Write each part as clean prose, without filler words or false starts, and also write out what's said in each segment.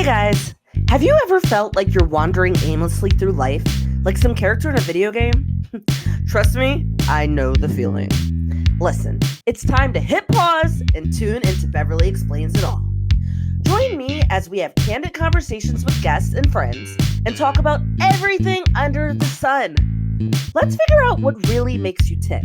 guys, have you ever felt like you're wandering aimlessly through life, like some character in a video game? Trust me, I know the feeling. Listen, it's time to hit pause and tune into Beverly Explains It All. Join me as we have candid conversations with guests and friends and talk about everything under the sun. Let's figure out what really makes you tick.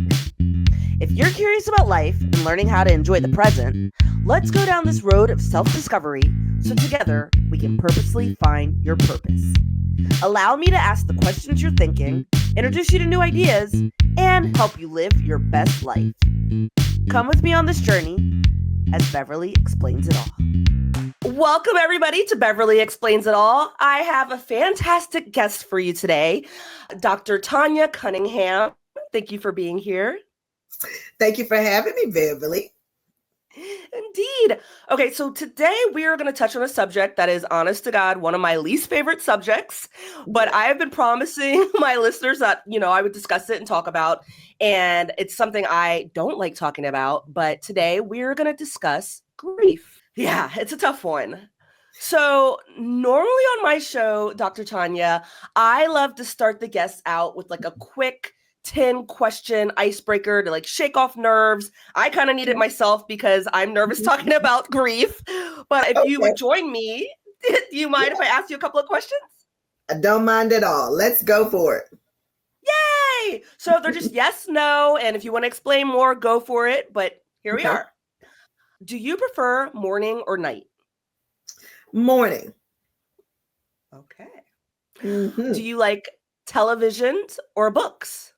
If you're curious about life and learning how to enjoy the present, let's go down this road of self-discovery so together we can purposely find your purpose. Allow me to ask the questions you're thinking, introduce you to new ideas, and help you live your best life. Come with me on this journey as Beverly Explains It All. Welcome, everybody, to Beverly Explains It All. I have a fantastic guest for you today, Dr. Tonya Cunningham. Thank you for being here. Thank you for having me, Beverly. Indeed. Okay, so today we are going to touch on a subject that is, honest to God, one of my least favorite subjects, but I have been promising my listeners that, I would discuss it and talk about, and it's something I don't like talking about, but today we're going to discuss grief. Yeah, it's a tough one. So normally on my show, Dr. Tonya, I love to start the guests out with like a quick 10-question icebreaker to like shake off nerves. I kind of need it myself because I'm nervous talking about grief. But if you would join me, do you mind if I ask you a couple of questions? I don't mind at all. Let's go for it. Yay! So they're just yes, no, and if you want to explain more, go for it. But here we are. Do you prefer morning or night? Morning. Okay. Mm-hmm. Do you like televisions or books?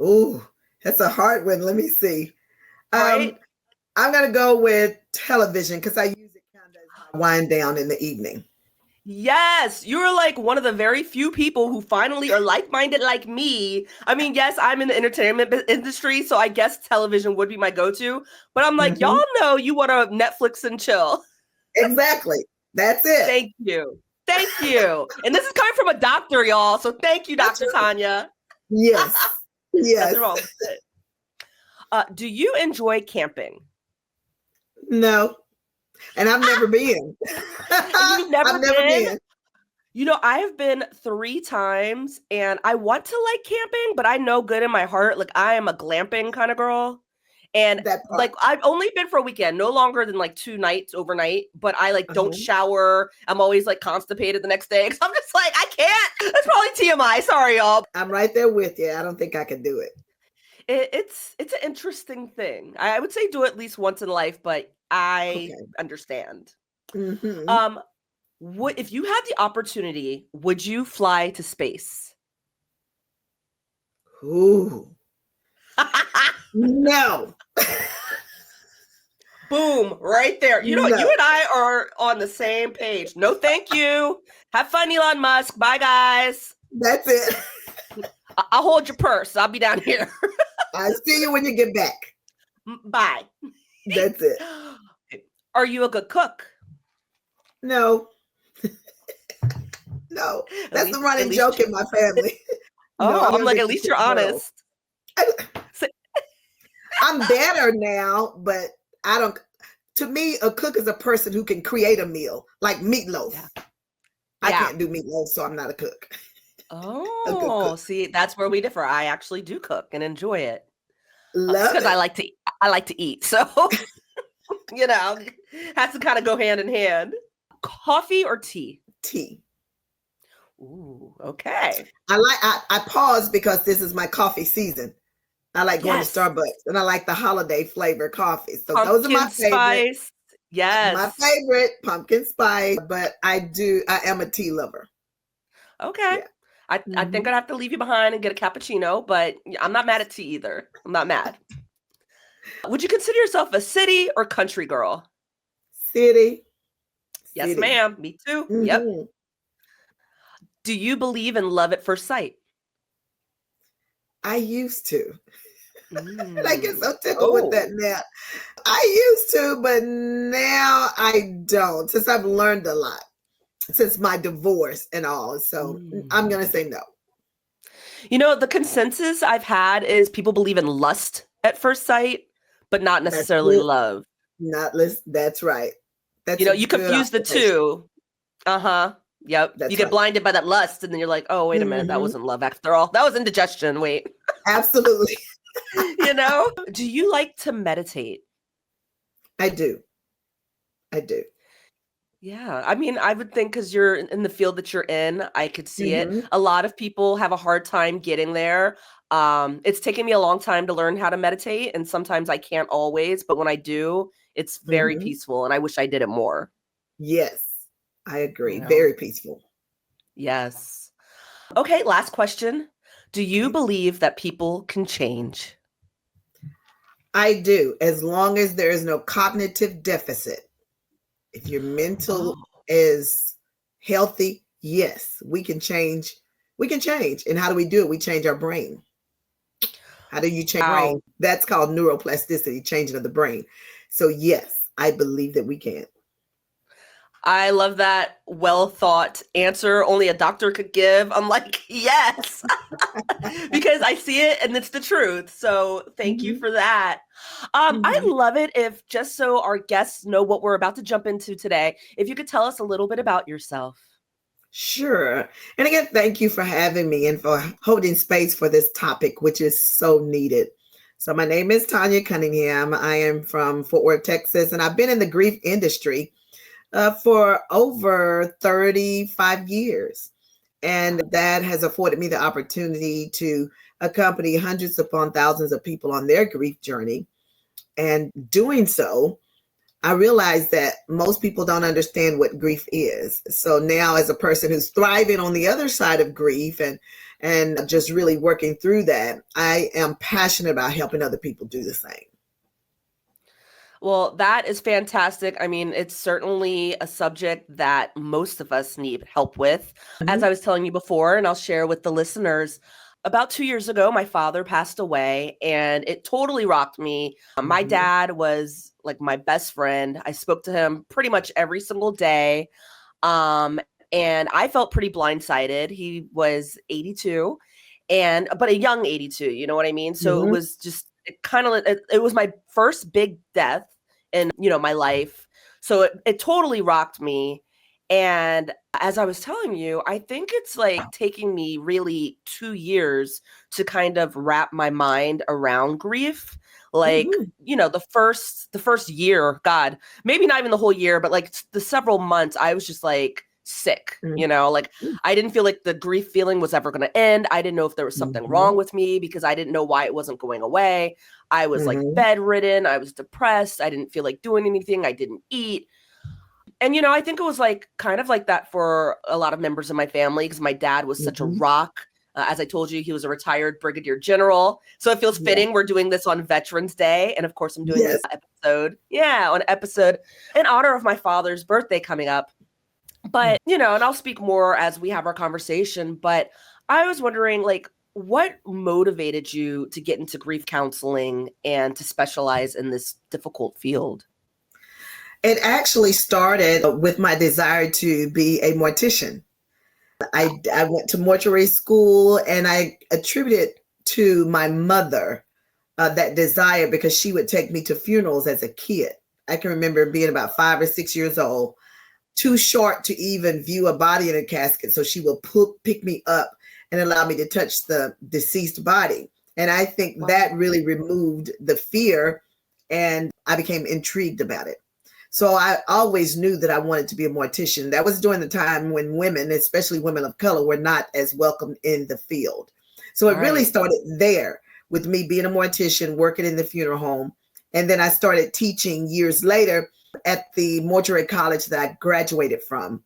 Ooh, that's a hard one. Let me see. Right? I'm going to go with television because I use it kind of as my wind down in the evening. Yes, you're like one of the very few people who finally are like-minded like me. I mean, yes, I'm in the entertainment industry, so I guess television would be my go-to. But I'm like, y'all know you want to Netflix and chill. Exactly. That's it. Thank you. Thank you. And this is coming from a doctor, y'all. So thank you, Dr. Tonya. Yes. Yes. Nothing wrong with it. Do you enjoy camping? No. And I've never been. You've never been? I have been 3 times and I want to like camping, but I know good in my heart, like I am a glamping kind of girl. And like I've only been for a weekend, no longer than like 2 nights overnight, but I like don't shower. I'm always like constipated the next day. Cause I'm just like, I can't. That's probably TMI. Sorry, y'all. I'm right there with you. I don't think I could do it. It's an interesting thing. I would say do it at least once in life, but I understand. Mm-hmm. If you had the opportunity, would you fly to space? Ooh. No. Boom, right there. You and I are on the same page. No, thank you. Have fun, Elon Musk. Bye, guys. That's it. I'll hold your purse. I'll be down here. I'll see you when you get back. Bye. That's it. Are you a good cook? No. No. That's the running joke in my family. I'm like, at least you're honest. I'm better now, but I don't. To me, a cook is a person who can create a meal, like meatloaf. Yeah. I can't do meatloaf, so I'm not a cook. Oh, see, that's where we differ. I actually do cook and enjoy it. Because I like to eat. So, has to kind of go hand in hand. Coffee or tea? Tea. Ooh, okay. I pause because this is my coffee season. I like going to Starbucks and I like the holiday flavor coffee. So those are my favorite. Spice. Yes. My favorite, pumpkin spice, but I am a tea lover. Okay. Yeah. I think I'd have to leave you behind and get a cappuccino, but I'm not mad at tea either. I'm not mad. Would you consider yourself a city or country girl? City. Yes, ma'am. Me too. Mm-hmm. Yep. Do you believe in love at first sight? I used to. And I get so tickled with that now. I used to, but now I don't, since I've learned a lot since my divorce and all. So I'm going to say no. The consensus I've had is people believe in lust at first sight, but not necessarily love. Not list. That's right. That's You confuse the two. Uh-huh. Yep. That's You get right. blinded by that lust, and then you're like, oh, wait a minute. That wasn't love after all. That was indigestion. Wait. Absolutely. Do you like to meditate? I do. Yeah. I mean, I would think because you're in the field that you're in, I could see it. Mhm. A lot of people have a hard time getting there. It's taken me a long time to learn how to meditate, and sometimes I can't always, but when I do, it's very Mhm. peaceful, and I wish I did it more. Yes, I agree. You know? Very peaceful. Yes. Okay, last question. Do you Okay. believe that people can change? I do, as long as there is no cognitive deficit. If your mental Oh, is healthy, yes, we can change. We can change. And how do we do it? We change our brain. How do you change brain? wow. That's called neuroplasticity, changing of the brain. So yes, I believe that we can. I love that well thought answer only a doctor could give. I'm like, yes, because I see it and it's the truth. So thank you Mhm. for that. I'd Mhm. love it if, just so our guests know what we're about to jump into today, if you could tell us a little bit about yourself. Sure. And again, thank you for having me and for holding space for this topic, which is so needed. So, my name is Tonya Cunningham. I am from Fort Worth, Texas, and I've been in the grief industry for over 35 years. And that has afforded me the opportunity to accompany hundreds upon thousands of people on their grief journey. And doing so, I realize that most people don't understand what grief is. So now, as a person who's thriving on the other side of grief and just really working through that, I am passionate about helping other people do the same. Well, that is fantastic. I mean, it's certainly a subject that most of us need help with. As Mhm. I was telling you before, and I'll share with the listeners, about 2 years ago, my father passed away, and it totally rocked me. My Mhm. dad was like my best friend. I spoke to him pretty much every single day. Um, and I felt pretty blindsided. He was 82, but a young 82, you know what I mean? So it Mhm. was just it was my first big death in, my life. So it totally rocked me. And as I was telling you, I think it's like taking me really 2 years to kind of wrap my mind around grief. Like, Mhm. the first year, God, maybe not even the whole year, but like the several months, I was just like sick, like Mhm. I didn't feel like the grief feeling was ever going to end. I didn't know if there was something wrong Mhm. with me because I didn't know why it wasn't going away. I was like Mhm. bedridden. I was depressed. I didn't feel like doing anything. I didn't eat. And, I think it was like kind of like that for a lot of members of my family because my dad was such a Mhm. rock. As I told you, he was a retired brigadier general. So it feels Yeah. fitting. We're doing this on Veterans Day. And of course, I'm doing Yes. this episode. Yeah, on episode in honor of my father's birthday coming up. But, and I'll speak more as we have our conversation. But I was wondering, like, what motivated you to get into grief counseling and to specialize in this difficult field? It actually started with my desire to be a mortician. I went to mortuary school and I attributed to my mother that desire because she would take me to funerals as a kid. I can remember being about 5 or 6 years old, too short to even view a body in a casket. So she would pick me up and allow me to touch the deceased body. And I think that Wow. really removed the fear and I became intrigued about it. So I always knew that I wanted to be a mortician. That was during the time when women, especially women of color, were not as welcome in the field. So it really Right. started there with me being a mortician, working in the funeral home. And then I started teaching years later at the mortuary college that I graduated from.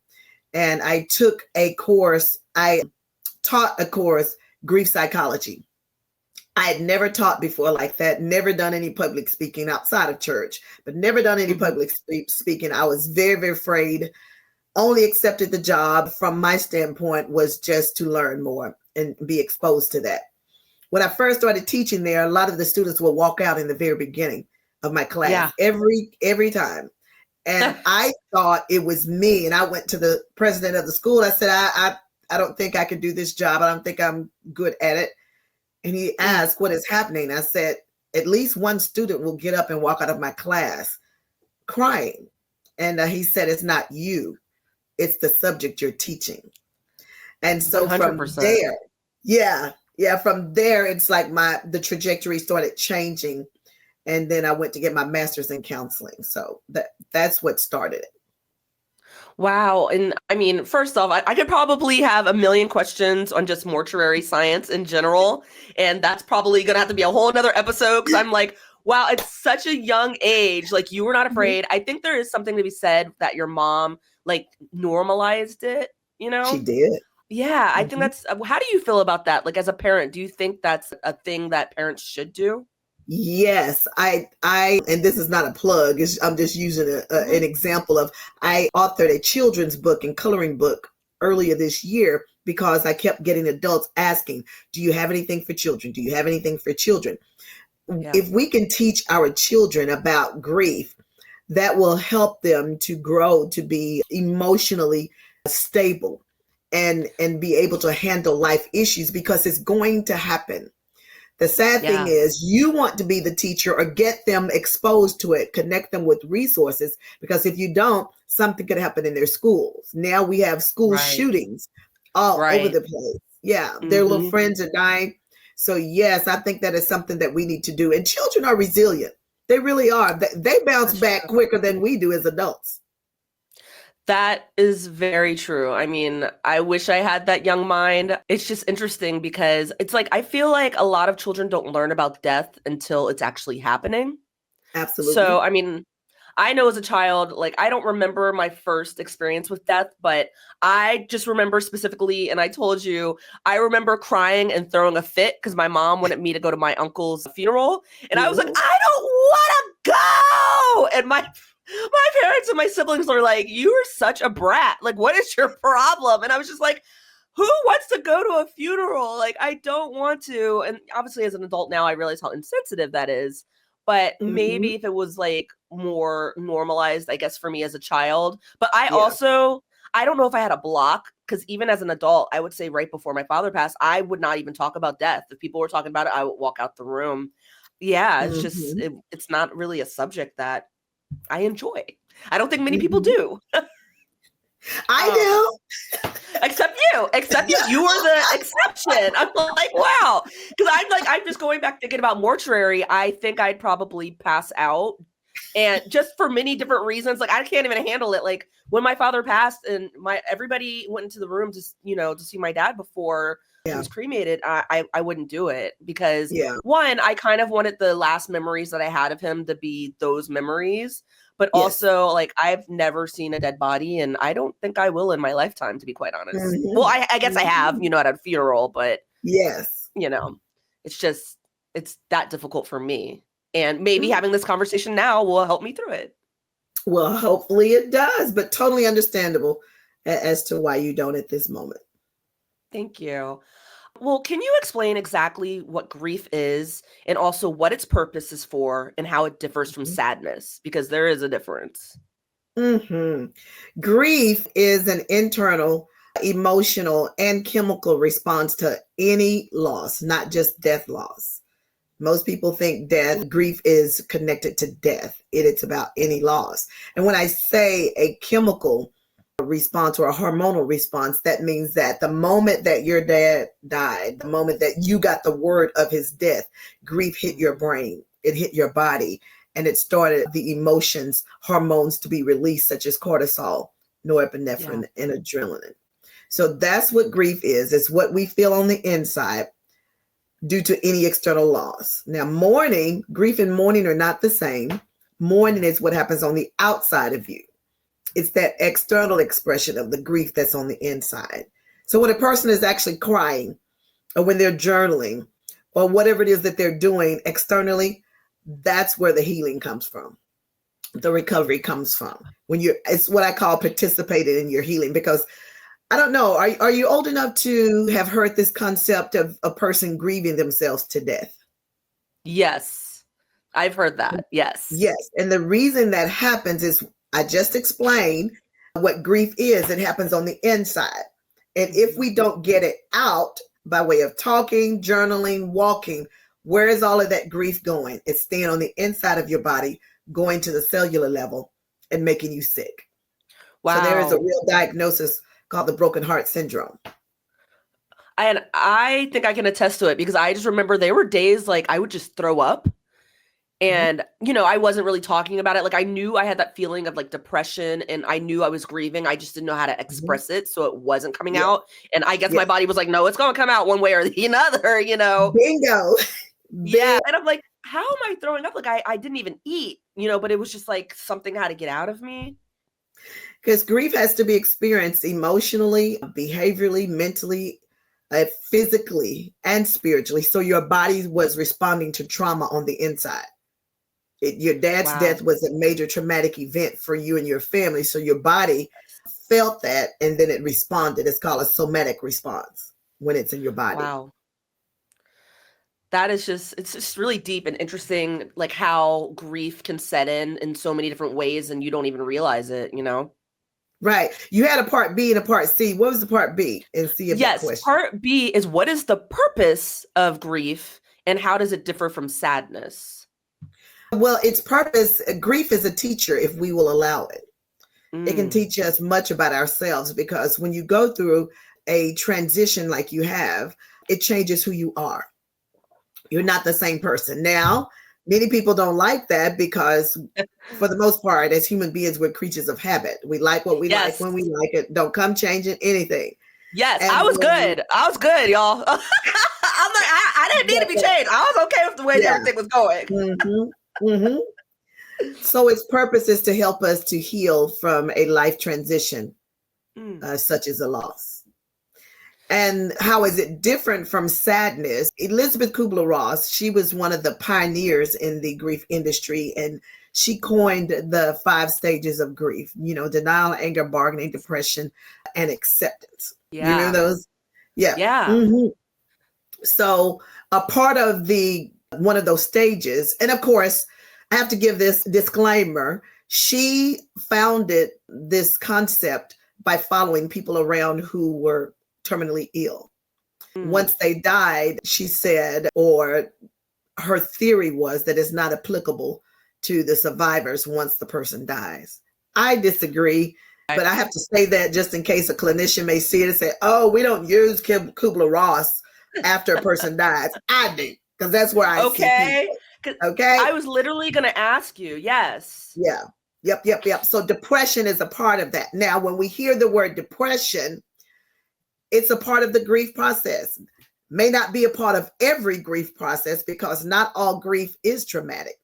And I took a course, I taught a course, grief psychology. I had never taught before like that, never done any public speaking outside of church, but never done any Mhm. public speaking. I was very, very afraid, only accepted the job from my standpoint was just to learn more and be exposed to that. When I first started teaching there, a lot of the students would walk out in the very beginning of my class Yeah. every time. And I thought it was me. And I went to the president of the school. I said, I don't think I can do this job. I don't think I'm good at it. And he Mm. asked, what is happening? I said, at least one student will get up and walk out of my class crying. And he said, it's not you, it's the subject you're teaching. And so 100%. from there, from there, it's like the trajectory started changing. And then I went to get my master's in counseling. So that's what started it. Wow. And I mean, first off, I could probably have a million questions on just mortuary science in general. And that's probably going to have to be a whole nother episode because I'm like, wow, it's such a young age. Like, you were not afraid. I think there is something to be said that your mom like normalized it, you know? She did. Yeah, I think that's, how do you feel about that? Like, as a parent, do you think that's a thing that parents should do? Yes, I, and this is not a plug. I'm just using an example of, I authored a children's book and coloring book earlier this year because I kept getting adults asking, do you have anything for children? Do you have anything for children? Yeah. If we can teach our children about grief, that will help them to grow to be emotionally stable and be able to handle life issues, because it's going to happen. The sad thing is, you want to be the teacher or get them exposed to it, connect them with resources, because if you don't, something could happen in their schools. Now we have school shootings all over the place. Yeah, their little friends are dying. So yes, I think that is something that we need to do. And children are resilient. They really are. They bounce back quicker than we do as adults. That is very true. I mean, I wish I had that young mind. It's just interesting because it's like, I feel like a lot of children don't learn about death until it's actually happening. Absolutely. So, I mean, I know as a child, like, I don't remember my first experience with death, but I just remember specifically, and I told you, I remember crying and throwing a fit because my mom wanted me to go to my uncle's funeral. And I was like, I don't want to go. And my parents and my siblings were like, you are such a brat. Like, what is your problem? And I was just like, who wants to go to a funeral? Like, I don't want to. And obviously, as an adult now, I realize how insensitive that is. But maybe if it was like more normalized, I guess, for me as a child. But I also, I don't know if I had a block, because even as an adult, I would say right before my father passed, I would not even talk about death. If people were talking about it, I would walk out the room. Yeah, it's just, it's not really a subject that I enjoy. I don't think many people do. I do. Except you. You are the exception. I'm like, wow. Because I'm just going back thinking about mortuary. I think I'd probably pass out. And just for many different reasons, like, I can't even handle it. Like, when my father passed and everybody went into the room to see my dad before he was cremated, I wouldn't do it because one, I kind of wanted the last memories that I had of him to be those memories. But also, like, I've never seen a dead body, and I don't think I will in my lifetime, to be quite honest. Well, I guess I have, at a funeral, but it's that difficult for me. And maybe having this conversation now will help me through it. Well, hopefully it does, but totally understandable as to why you don't at this moment. Thank you. Well, can you explain exactly what grief is and also what its purpose is for and how it differs from sadness? Because there is a difference. Grief is an internal, emotional, and chemical response to any loss, not just death loss. Most people think grief is connected to death. It's about any loss. And when I say a chemical response or a hormonal response, that means that the moment that your dad died, the moment that you got the word of his death, grief hit your brain, it hit your body, and it started the emotions, hormones to be released, such as cortisol, norepinephrine, and adrenaline. So that's what grief is. It's what we feel on the inside due to any external loss. Now, grief and mourning are not the same. Mourning is what happens on the outside of you. It's that external expression of the grief that's on the inside. So when a person is actually crying, or when they're journaling, or whatever it is that they're doing externally, that's where the healing comes from. The recovery comes from. It's what I call participating in your healing, because I don't know, are you old enough to have heard this concept of a person grieving themselves to death? Yes, I've heard that. Yes. Yes. And the reason that happens is, I just explained what grief is. It happens on the inside. And if we don't get it out by way of talking, journaling, walking, where is all of that grief going? It's staying on the inside of your body, going to the cellular level and making you sick. Wow. So there is a real diagnosis called the broken heart syndrome. And I think I can attest to it because I just remember there were days like I would just throw up and, I wasn't really talking about it. Like I knew I had that feeling of like depression and I knew I was grieving. I just didn't know how to express it. So it wasn't coming out. And I guess my body was like, no, it's going to come out one way or the other, Bingo. Yeah. And I'm like, how am I throwing up? Like I didn't even eat, but it was just like something had to get out of me. Because grief has to be experienced emotionally, behaviorally, mentally, physically, and spiritually. So your body was responding to trauma on the inside. Your dad's death was a major traumatic event for you and your family. So your body felt that and then it responded. It's called a somatic response when it's in your body. Wow. It's just really deep and interesting, like how grief can set in so many different ways and you don't even realize it, Right. You had a part B and a part C. What was the part B and C of that question? Yes, part B is what is the purpose of grief and how does it differ from sadness? Well, its purpose, grief is a teacher if we will allow it. It can teach us much about ourselves because when you go through a transition like you have, it changes who you are. You're not the same person. Now, many people don't like that because for the most part, as human beings, we're creatures of habit. We like what we like when we like it. Don't come changing anything. Yes, and I was good. I was good, y'all. I'm like, I didn't need to be changed. I was okay with the way everything was going. So its purpose is to help us to heal from a life transition, such as a loss. And how is it different from sadness? Elizabeth Kubler-Ross, she was one of the pioneers in the grief industry, and she coined the 5 stages of grief, denial, anger, bargaining, depression, and acceptance. Yeah. You know those? Yeah. Yeah. So a part of one of those stages, and of course, I have to give this disclaimer. She founded this concept by following people around who were terminally ill. Once they died, she said, or her theory was that it's not applicable to the survivors once the person dies. I disagree, but I have to say that just in case a clinician may see it and say, oh, we don't use Kubler-Ross after a person dies. I do, because that's where I see people. Okay. I was literally going to ask you. Yes. Yeah. Yep. So depression is a part of that. Now, when we hear the word depression, it's a part of the grief process. May not be a part of every grief process because not all grief is traumatic.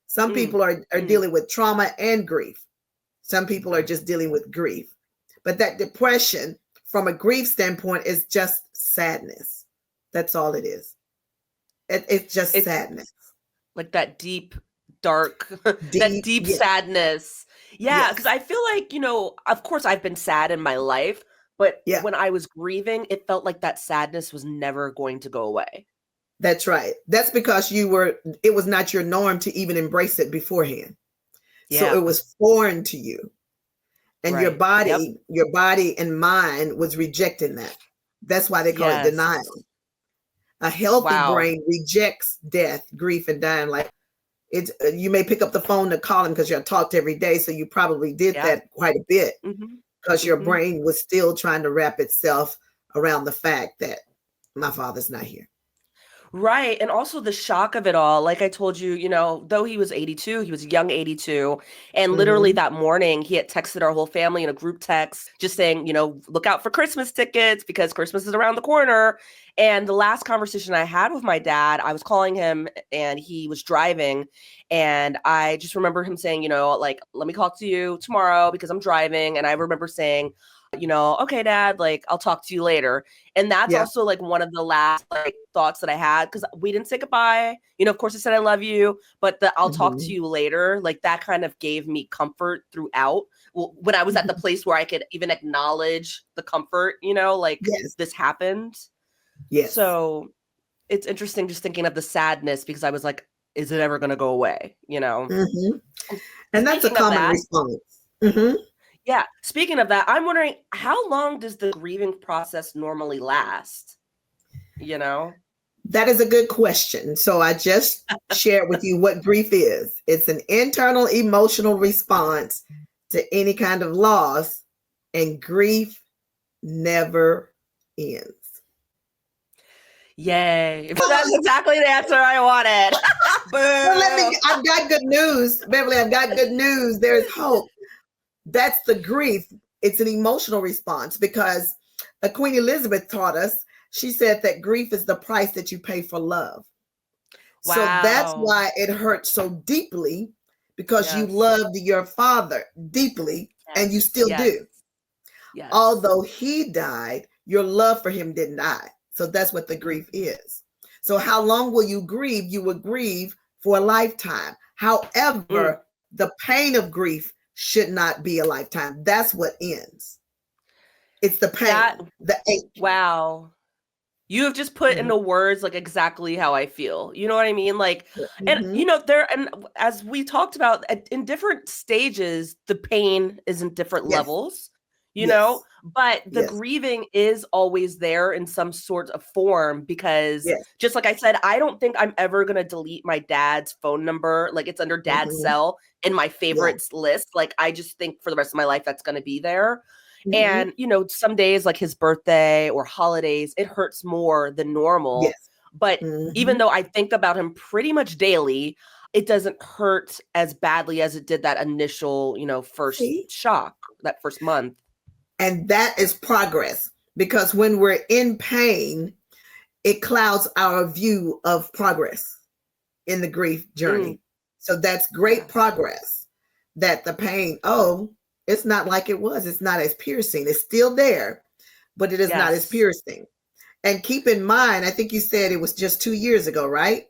Some people are dealing with trauma and grief. Some people are just dealing with grief. But that depression, from a grief standpoint, is just sadness. That's all it is. It's just sadness. Like that deep, dark, that deep sadness. Yeah, because I feel like, of course I've been sad in my life. But when I was grieving, it felt like that sadness was never going to go away. That's right. That's because it was not your norm to even embrace it beforehand. Yeah. So it was foreign to you. And your body and mind was rejecting that. That's why they call it denial. A healthy brain rejects death, grief, and dying. Like you may pick up the phone to call him because you're talked every day. So you probably did that quite a bit. Because your brain was still trying to wrap itself around the fact that my father's not here. Right. And also the shock of it all. Like I told you, though he was 82, he was a young 82. And literally that morning, he had texted our whole family in a group text just saying, look out for Christmas tickets because Christmas is around the corner. And the last conversation I had with my dad, I was calling him and he was driving. And I just remember him saying, like, let me talk to you tomorrow because I'm driving. And I remember saying, okay, Dad, like, I'll talk to you later. And that's also like one of the last thoughts that I had because we didn't say goodbye. Of course I said I love you, but the I'll talk to you later, like that kind of gave me comfort throughout. Well, when I was at the place where I could even acknowledge the comfort, this happened. Yes. So it's interesting just thinking of the sadness because I was like, is it ever going to go away? And that's a common response. Yeah. Speaking of that, I'm wondering how long does the grieving process normally last? That is a good question. So I just shared with you what grief is. It's an internal emotional response to any kind of loss, and grief never ends. Yay. That's exactly the answer I wanted. Well, I've got good news, Beverly. I've got good news. There's hope. That's the grief. It's an emotional response because Queen Elizabeth taught us, she said that grief is the price that you pay for love. Wow. So that's why it hurts so deeply, because you loved your father deeply, and you still do. Yes. Although he died, your love for him didn't die. So that's what the grief is. So how long will you grieve? You will grieve for a lifetime. However, the pain of grief should not be a lifetime. That's what ends. It's the pain, the ache. Wow. You have just put into words like exactly how I feel. You know what I mean? Like, and you know, and as we talked about, in different stages, the pain is in different levels, you know, but the grieving is always there in some sort of form, because just like I said, I don't think I'm ever going to delete my dad's phone number. Like, it's under dad's cell in my favorites list. Like, I just think for the rest of my life, that's going to be there. And, you know, some days like his birthday or holidays, it hurts more than normal. Yes. But even though I think about him pretty much daily, it doesn't hurt as badly as it did that initial, you know, first shock, that first month. And that is progress, because when we're in pain, it clouds our view of progress in the grief journey. So that's great progress, that the pain, it's not like it was. It's not as piercing. It's still there, but it is not as piercing. And keep in mind, I think you said it was just 2 years ago, right?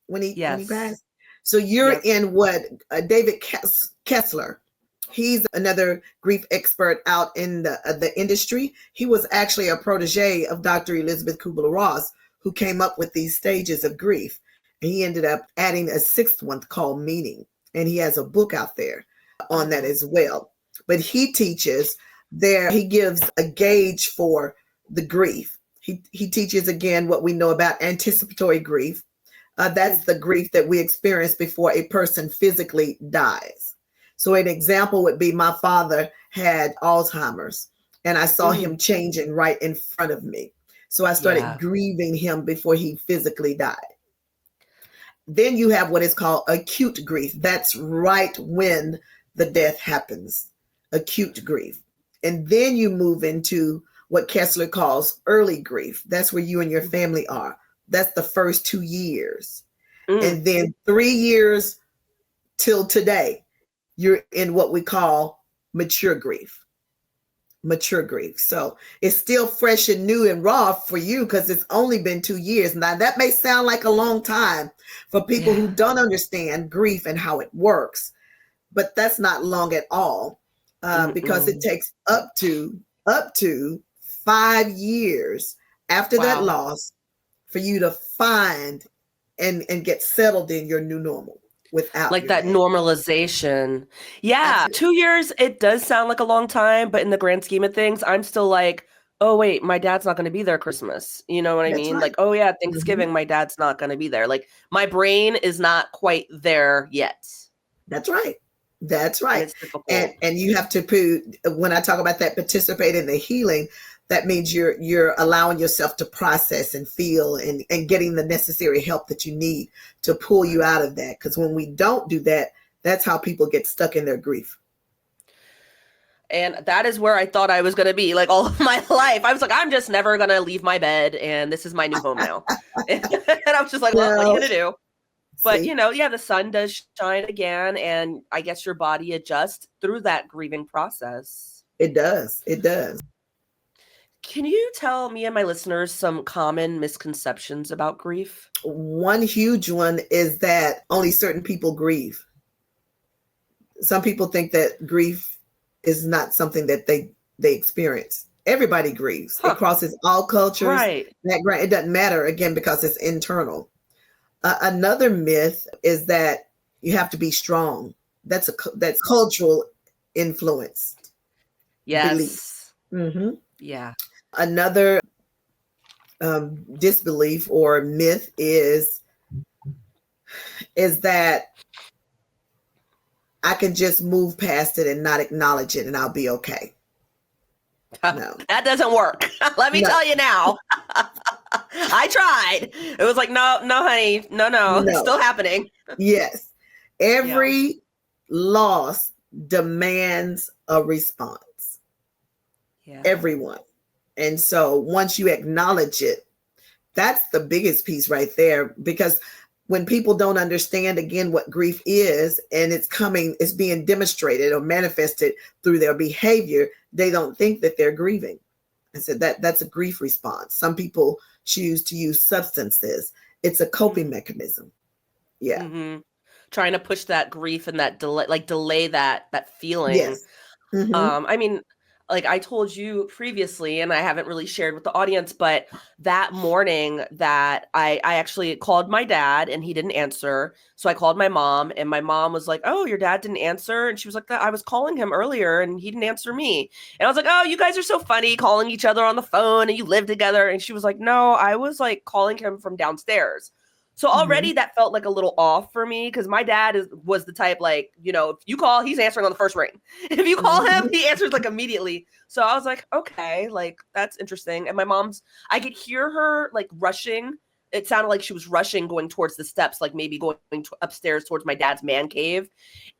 When he passed. So you're in what David Kessler. He's another grief expert out in the industry. He was actually a protege of Dr. Elizabeth Kubler-Ross, who came up with these stages of grief. And he ended up adding a 6th one called Meaning. And he has a book out there on that as well. But he teaches there, he gives a gauge for the grief. He teaches, again, what we know about anticipatory grief. That's the grief that we experience before a person physically dies. So an example would be, my father had Alzheimer's, and I saw him changing right in front of me. So I started grieving him before he physically died. Then you have what is called acute grief. That's right when the death happens, acute grief. And then you move into what Kessler calls early grief. That's where you and your family are. That's the first 2 years. And then 3 years till today, you're in what we call mature grief. Mature grief. So it's still fresh and new and raw for you, because it's only been 2 years. Now, that may sound like a long time for people who don't understand grief and how it works, but that's not long at all, because it takes up to 5 years after that loss for you to find and get settled in your new normal. Without like that normalization. Yeah. Absolutely. 2 years, it does sound like a long time, but in the grand scheme of things, I'm still like, oh wait, my dad's not going to be there Christmas. You know what I mean? Right. Like, oh yeah, Thanksgiving, my dad's not going to be there. Like, my brain is not quite there yet. That's right. That's right. And you have to when I talk about that, participate in the healing, that means you're allowing yourself to process and feel and getting the necessary help that you need to pull you out of that. Because when we don't do that, that's how people get stuck in their grief. And that is where I thought I was going to be like all of my life. I was like, I'm just never going to leave my bed, and this is my new home now. And I was just like, well, what are you going to do? But, you know, the sun does shine again, and I guess your body adjusts through that grieving process. It does. It does. Can you tell me and my listeners some common misconceptions about grief? One huge one is that only certain people grieve. Some people think that grief is not something that they experience. Everybody grieves. It crosses all cultures. Right. It doesn't matter, again, because it's internal. Another myth is that you have to be strong. That's cultural influence. Yes. Mm-hmm. Yeah. Another disbelief or myth is that I can just move past it and not acknowledge it and I'll be okay. No. That doesn't work. Let me tell you now. I tried. It was like, no, honey. No. It's still happening. Yes. Every loss demands a response. Yeah. Everyone. And so once you acknowledge it, that's the biggest piece right there, because when people don't understand again what grief is, and it's being demonstrated or manifested through their behavior, they don't think that they're grieving. I said that's a grief response. Some people choose to use substances. It's a coping mechanism. Yeah. Mm-hmm. Trying to push that grief and that delay that feeling. Yes. Mm-hmm. I mean, like I told you previously, and I haven't really shared with the audience, but that morning that I actually called my dad and he didn't answer. So I called my mom and my mom was like, "Oh, your dad didn't answer." And she was like, "I was calling him earlier and he didn't answer me." And I was like, "Oh, you guys are so funny calling each other on the phone and you live together." And she was like, "No, I was like calling him from downstairs." So already that felt like a little off for me, because my dad was the type, like, you know, if you call, he's answering on the first ring. If you call him, he answers like immediately. So I was like, okay, like that's interesting. And my mom's, I could hear her like rushing. It sounded like she was rushing going towards the steps, like maybe going upstairs towards my dad's man cave.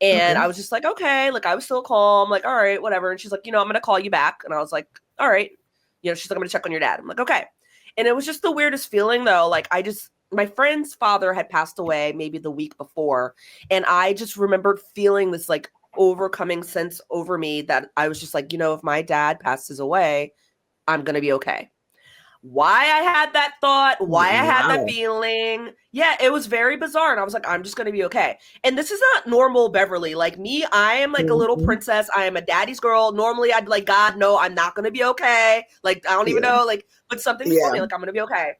And I was just like, okay, like I was still calm, like, all right, whatever. And she's like, you know, I'm going to call you back. And I was like, all right. You know, she's like, I'm going to check on your dad. I'm like, okay. And it was just the weirdest feeling though. Like my friend's father had passed away maybe the week before. And I just remembered feeling this like overcoming sense over me that I was just like, you know, if my dad passes away, I'm going to be okay. Why I had that thought, why I had that feeling. Yeah, it was very bizarre. And I was like, I'm just going to be okay. And this is not normal Beverly. Like me, I am like a little princess. I am a daddy's girl. Normally I'd be like, God, no, I'm not going to be okay. Like, I don't even know, like, but something told me like, I'm going to be okay.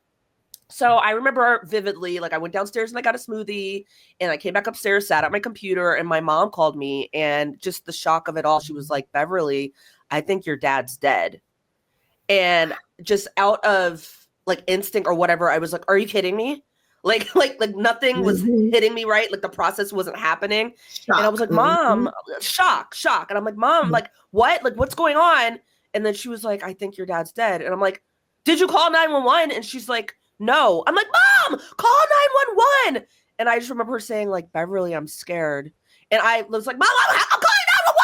So I remember vividly, like I went downstairs and I got a smoothie and I came back upstairs, sat at my computer, and my mom called me, and just the shock of it all, she was like, Beverly, I think your dad's dead. And just out of like instinct or whatever, I was like, are you kidding me? Like nothing was hitting me right. Like the process wasn't happening. Shock. And I was like, Mom, shock. And I'm like, Mom, like what? Like what's going on? And then she was like, I think your dad's dead. And I'm like, did you call 911? And she's like, no. I'm like, Mom, call 911. And I just remember her saying like, Beverly, I'm scared. And I was like, Mom, I'm calling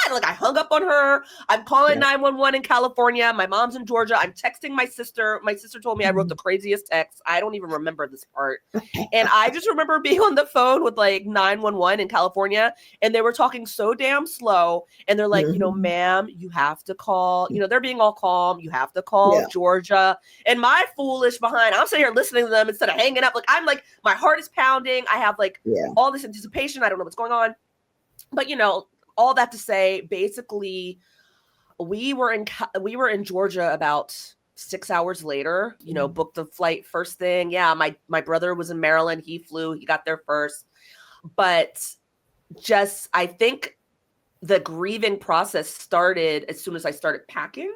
911. Like I hung up on her. I'm calling 911 in California. My mom's in Georgia. I'm texting my sister. My sister told me I wrote the craziest text. I don't even remember this part. And I just remember being on the phone with like 911 in California, and they were talking so damn slow. And they're like, you know, ma'am, you have to call, you know, they're being all calm. You have to call Georgia. And my foolish behind, I'm sitting here listening to them instead of hanging up. Like, I'm like, my heart is pounding. I have like all this anticipation. I don't know what's going on. But, you know, all that to say, basically, we were in Georgia about 6 hours later, you know, booked the flight first thing. Yeah, my brother was in Maryland. He flew. He got there first. But just, I think the grieving process started as soon as I started packing.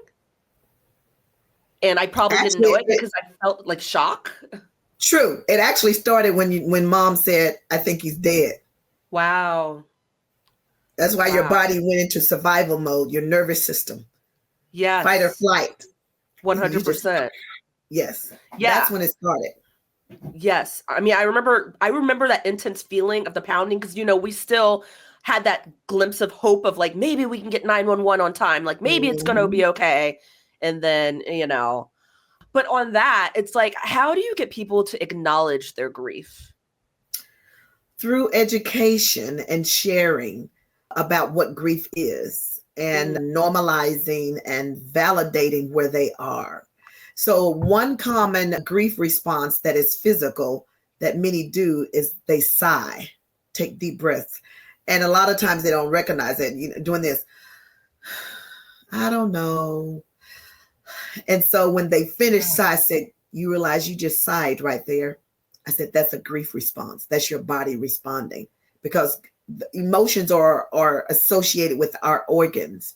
And I probably didn't know it because I felt like shock. True. It actually started when Mom said, I think he's dead. Wow. That's why your body went into survival mode, your nervous system. Yes. Fight or flight. 100%. Yes. Yeah. That's when it started. Yes. I mean, I remember that intense feeling of the pounding, because, you know, we still had that glimpse of hope of like, maybe we can get 911 on time. Like maybe it's going to be okay. And then, you know, but on that, it's like, how do you get people to acknowledge their grief? Through education and sharing about what grief is, and normalizing and validating where they are. So one common grief response that is physical that many do is they sigh, take deep breaths. And a lot of times they don't recognize it, you know, doing this, I don't know. And so when they finish sigh, I said, you realize you just sighed right there. I said, that's a grief response. That's your body responding, because the emotions are associated with our organs,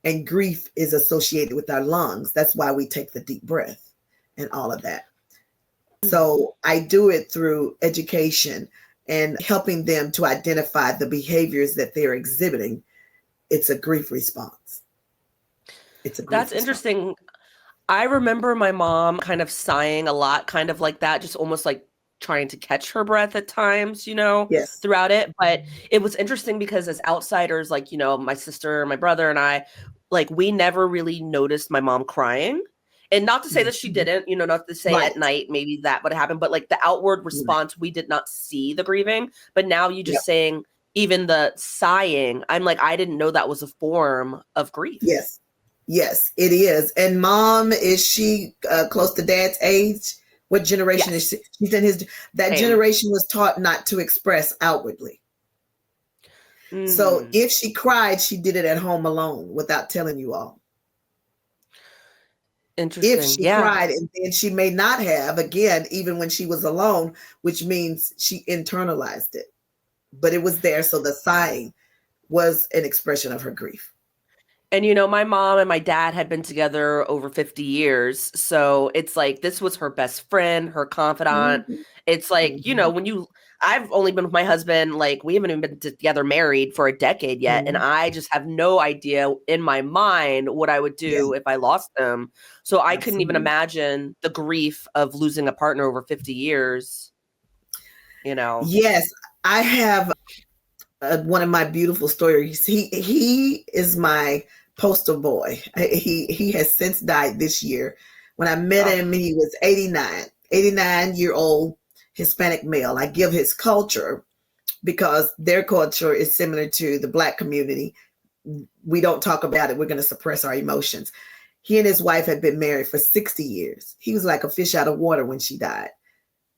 and grief is associated with our lungs. That's why we take the deep breath and all of that. So I do it through education and helping them to identify the behaviors that they're exhibiting. It's a grief response. That's interesting. I remember my mom kind of sighing a lot, kind of like that, just almost like trying to catch her breath at times, Yes. throughout it. But it was interesting because as outsiders, like, my sister, my brother, and I, like, we never really noticed my mom crying. And not to say that she didn't, not to say at night maybe that would happen, but like the outward response, we did not see the grieving. But now you just saying even the sighing, I'm like, I didn't know that was a form of grief. Yes. Yes, it is. And mom, is she close to dad's age? What generation is she? She's in his. That generation was taught not to express outwardly. So if she cried, she did it at home alone without telling you all. Interesting. If she cried, and then she may not have, again, even when she was alone, which means she internalized it. But it was there. So the sighing was an expression of her grief. And, my mom and my dad had been together over 50 years. So it's like, this was her best friend, her confidant. It's like, I've only been with my husband, like, we haven't even been together married for a decade yet. And I just have no idea in my mind what I would do if I lost him. So I couldn't even imagine the grief of losing a partner over 50 years, Yes, I have one of my beautiful stories. He is my poster boy. He has since died this year. When I met him, he was 89-year-old Hispanic male. I give his culture because their culture is similar to the Black community. We don't talk about it. We're going to suppress our emotions. He and his wife had been married for 60 years. He was like a fish out of water when she died.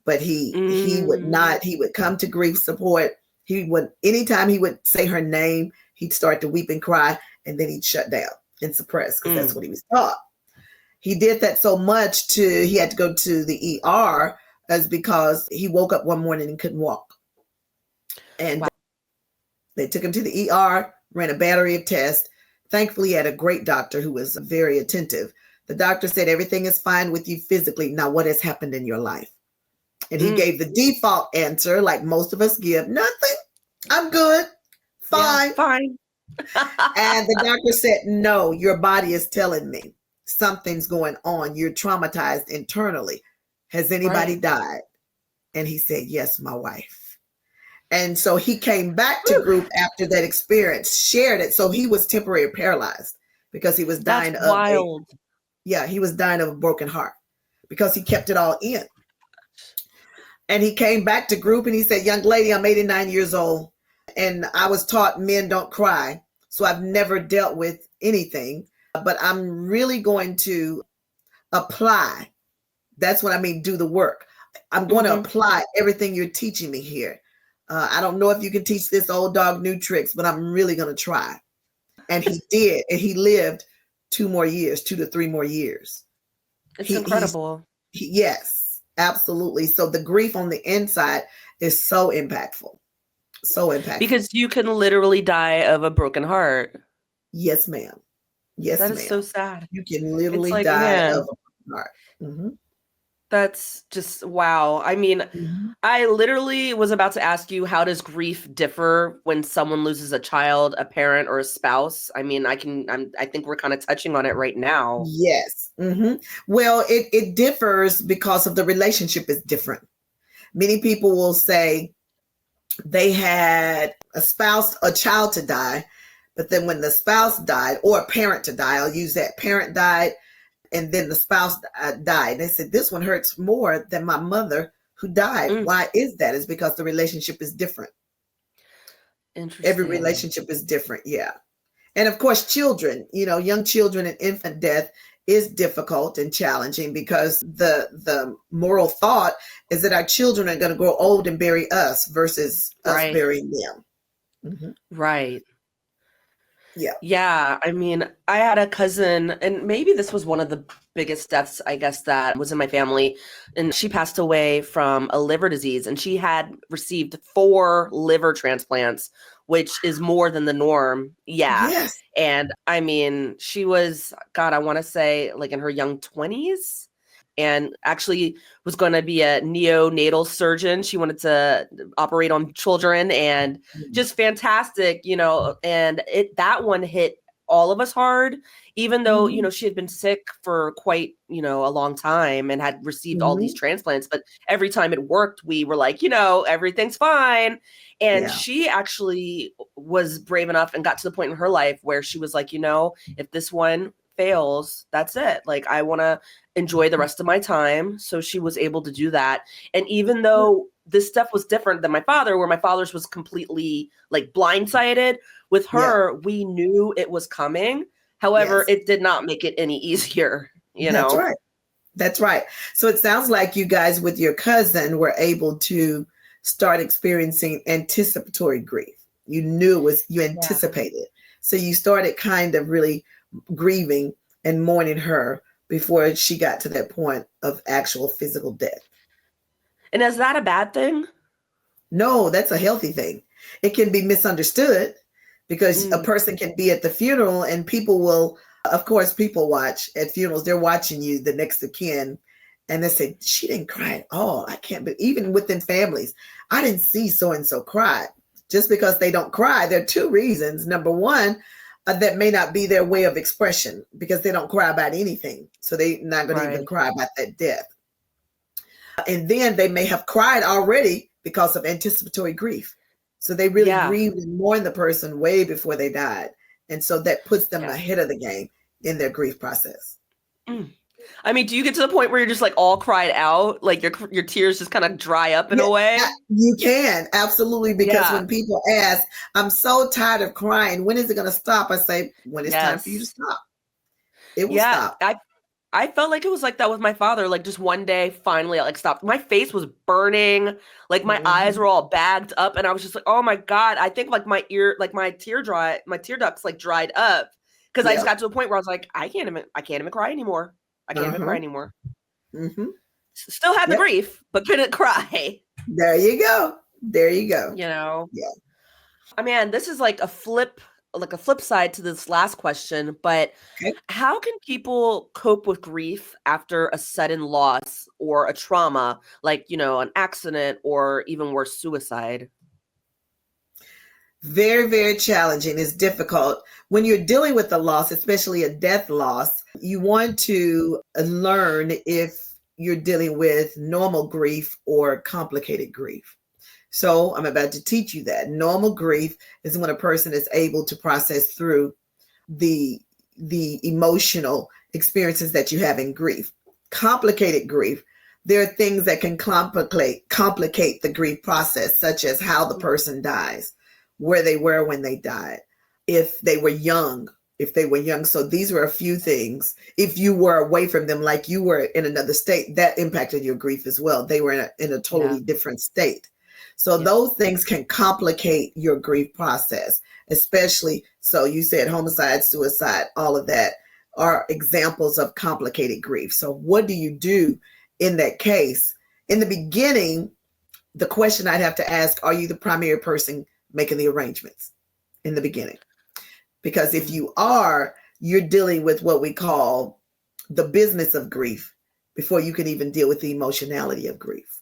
But he would come to grief support. Anytime he would say her name, he'd start to weep and cry, and then he'd shut down and suppress because that's what he was taught. He did that so much he had to go to the ER as because he woke up one morning and couldn't walk. And they took him to the ER, ran a battery of tests. Thankfully, he had a great doctor who was very attentive. The doctor said, everything is fine with you physically. Now, what has happened in your life? And he gave the default answer, like most of us give, nothing. I'm good. Fine. Yeah, fine. And the doctor said, no, your body is telling me something's going on. You're traumatized internally. Has anybody died? And he said, yes, my wife. And so he came back to group after that experience, shared it. So he was temporarily paralyzed because he was dying he was dying of a broken heart because he kept it all in. And he came back to group and he said, young lady, I'm 89 years old. And I was taught men don't cry. So I've never dealt with anything, but I'm really going to apply. That's what I mean, do the work. I'm going to apply everything you're teaching me here. I don't know if you can teach this old dog new tricks, but I'm really going to try. And he did. And he lived 2 to 3 more years. It's incredible. Yes. Absolutely. So the grief on the inside is so impactful. So impactful. Because you can literally die of a broken heart. Yes, ma'am. Yes, that is ma'am. So sad. You can literally die of a broken heart. That's just, wow. I mean, I literally was about to ask you, how does grief differ when someone loses a child, a parent, or a spouse? I mean, I think we're kind of touching on it right now. Yes. Well, it differs because of the relationship is different. Many people will say they had a child to die, but then when the spouse died, or a parent to die, I'll use that, parent died, and then the spouse died. They said, this one hurts more than my mother who died. Why is that? It's because the relationship is different. Interesting. Every relationship is different. Yeah. And of course, children, young children and infant death is difficult and challenging because the moral thought is that our children are going to grow old and bury us versus us burying them. Right. Yeah. Yeah. I mean, I had a cousin, and maybe this was one of the biggest deaths, I guess, that was in my family. And she passed away from a liver disease, and she had received 4 liver transplants, which is more than the norm. Yeah. Yes. And I mean, she was, God, I want to say like in her young 20s. and actually was going to be a neonatal surgeon. She wanted to operate on children, and just fantastic, and that one hit all of us hard, even though, she had been sick for quite, a long time and had received all these transplants. But every time it worked, we were like, everything's fine. And she actually was brave enough and got to the point in her life where she was like, if this one fails, that's it. Like, I want to enjoy the rest of my time. So she was able to do that. And even though this stuff was different than my father, where my father's was completely like blindsided, with her, we knew it was coming. However, it did not make it any easier, That's right. That's right. So it sounds like you guys with your cousin were able to start experiencing anticipatory grief. You knew you anticipated. So you started kind of really grieving and mourning her before she got to that point of actual physical death. And is that a bad thing? No, that's a healthy thing. It can be misunderstood because a person can be at the funeral and people will, of course, people watch at funerals. They're watching you, the next of kin, and they say, she didn't cry at all. I can't, but even within families, I didn't see so-and-so cry. Just because they don't cry, there are two reasons. Number one, that may not be their way of expression because they don't cry about anything. So they're not going to even cry about that death. And then they may have cried already because of anticipatory grief. So they really grieved and mourned the person way before they died. And so that puts them ahead of the game in their grief process. I mean, do you get to the point where you're just like all cried out? Like your tears just kind of dry up in a way? You can, absolutely. Because when people ask, I'm so tired of crying, when is it going to stop? I say, when it's time for you to stop. It will stop. I felt like it was like that with my father. Like just one day, finally, I like stopped. My face was burning. Like my eyes were all bagged up, and I was just like, "Oh my God!" I think like my tear ducts like dried up because I just got to a point where I was like, I can't even cry anymore. I can't even cry anymore. Still had the grief, but couldn't cry. There you go. There you go. Yeah. I mean, this is like a flip side to this last question, but how can people cope with grief after a sudden loss or a trauma, like, an accident or even worse, suicide? Very, very challenging. It's difficult. When you're dealing with a loss, especially a death loss, you want to learn if you're dealing with normal grief or complicated grief. So I'm about to teach you that. Normal grief is when a person is able to process through the emotional experiences that you have in grief. Complicated grief, there are things that can complicate the grief process, such as how the person dies, where they were when they died, if they were young. So these were a few things. If you were away from them, like you were in another state, that impacted your grief as well. They were in a totally different state. So those things can complicate your grief process, especially, so you said homicide, suicide, all of that are examples of complicated grief. So what do you do in that case? In the beginning, the question I'd have to ask, are you the primary person making the arrangements in the beginning? Because if you are, you're dealing with what we call the business of grief before you can even deal with the emotionality of grief.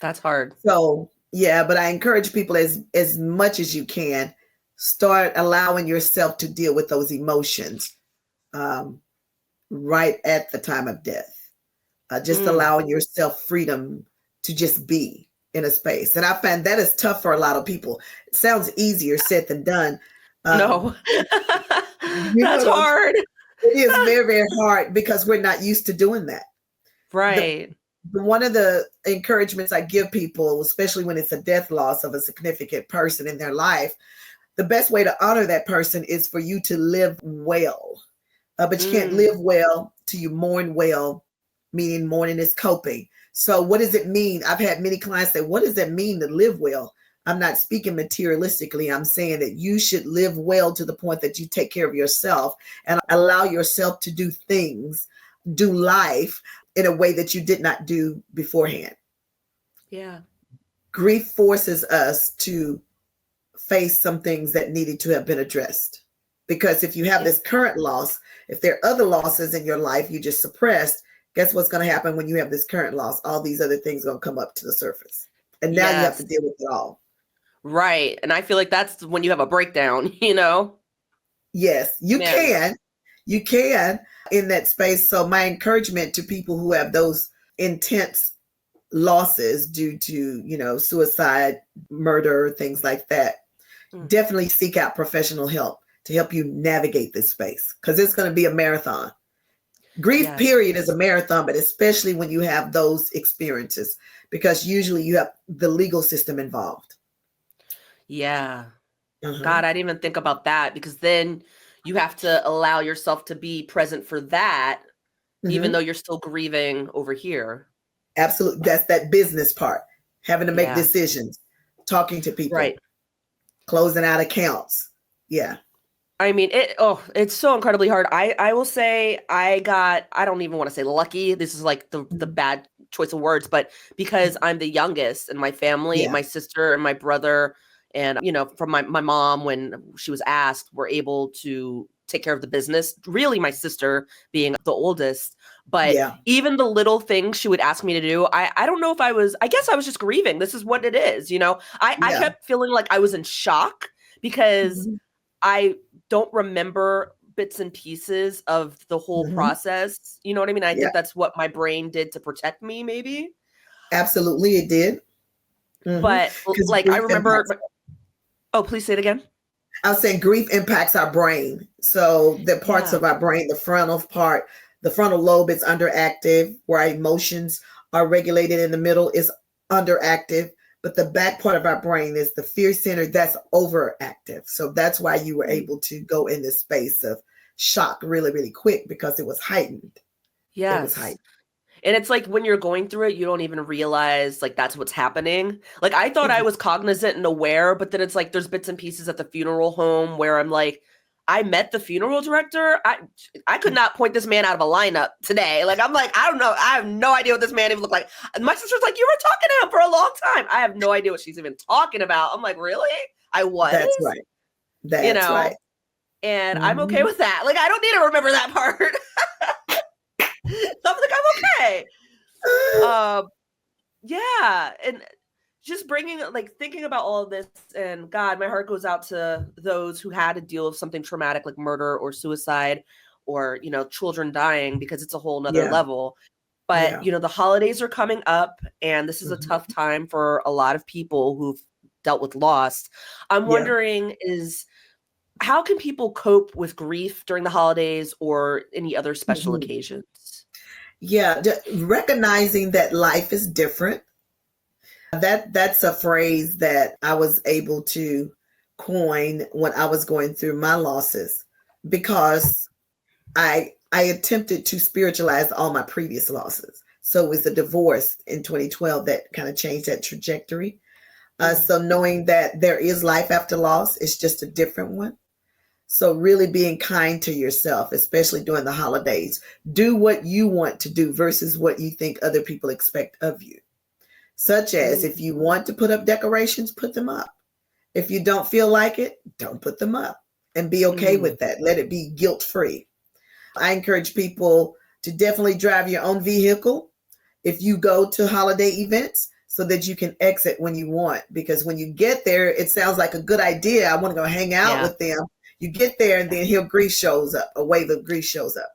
That's hard. So, but I encourage people as much as you can, start allowing yourself to deal with those emotions right at the time of death. Just allowing yourself freedom to just be in a space. And I find that is tough for a lot of people. It sounds easier said than done. No, that's hard. It is very, very hard because we're not used to doing that. Right. One of the encouragements I give people, especially when it's a death loss of a significant person in their life, the best way to honor that person is for you to live well. But you can't live well till you mourn well, meaning mourning is coping. So what does it mean? I've had many clients say, what does that mean to live well? I'm not speaking materialistically. I'm saying that you should live well to the point that you take care of yourself and allow yourself to do things, do life in a way that you did not do beforehand. Yeah. Grief forces us to face some things that needed to have been addressed. Because if you have this current loss, if there are other losses in your life you just suppressed, Guess what's going to happen when you have this current loss? All these other things are going to come up to the surface. And now you have to deal with it all. Right. And I feel like that's when you have a breakdown, you know? Yes, you can. You can in that space. So my encouragement to people who have those intense losses due to, you know, suicide, murder, things like that, definitely seek out professional help to help you navigate this space, because it's going to be a marathon. Grief period is a marathon, but especially when you have those experiences, because usually you have the legal system involved. Yeah. God, I didn't even think about that, because then you have to allow yourself to be present for that, even though you're still grieving over here. Absolutely. That's that business part, having to make decisions, talking to people, closing out accounts. Yeah. I mean, it's so incredibly hard. I will say I don't even want to say lucky. This is like the bad choice of words, but because I'm the youngest in my family, my sister and my brother, and, you know, from my mom, when she was asked, were able to take care of the business. Really, my sister being the oldest. But even the little things she would ask me to do, I don't know if I guess I was just grieving. This is what it is, you know? I kept feeling like I was in shock because I don't remember bits and pieces of the whole process. You know what I mean? I think that's what my brain did to protect me, maybe. Absolutely, it did. But like, I remember. Oh, please say it again. I was saying grief impacts our brain. So the parts of our brain, the frontal part, the frontal lobe is underactive, where our emotions are regulated in the middle is underactive. But the back part of our brain is the fear center that's overactive. So that's why you were able to go in this space of shock really, really quick, because it was heightened. Yes. It was heightened. And it's like when you're going through it, you don't even realize like that's what's happening. Like I thought I was cognizant and aware, but then it's like there's bits and pieces at the funeral home where I'm like, I met the funeral director. I could not point this man out of a lineup today. Like, I'm like, I don't know. I have no idea what this man even looked like. And my sister's like, you were talking to him for a long time. I have no idea what she's even talking about. I'm like, really? I was? That's right. That's right. And I'm okay with that. Like, I don't need to remember that part. So I'm like, I'm okay. Yeah. And just thinking about all of this, and God, my heart goes out to those who had to deal with something traumatic like murder or suicide or, you know, children dying, because it's a whole nother level. But, you know, the holidays are coming up, and this is a tough time for a lot of people who've dealt with loss. I'm wondering how can people cope with grief during the holidays or any other special occasions? Yeah, recognizing that life is different. That's a phrase that I was able to coin when I was going through my losses, because I attempted to spiritualize all my previous losses. So it was a divorce in 2012 that kind of changed that trajectory. So knowing that there is life after loss, it's just a different one. So really being kind to yourself, especially during the holidays. Do what you want to do versus what you think other people expect of you. Such as, if you want to put up decorations, put them up. If you don't feel like it, don't put them up, and be okay with that. Let it be guilt-free. I encourage people to definitely drive your own vehicle if you go to holiday events, so that you can exit when you want. Because when you get there, it sounds like a good idea. I want to go hang out with them. You get there, and then grief shows up. A wave of grief shows up.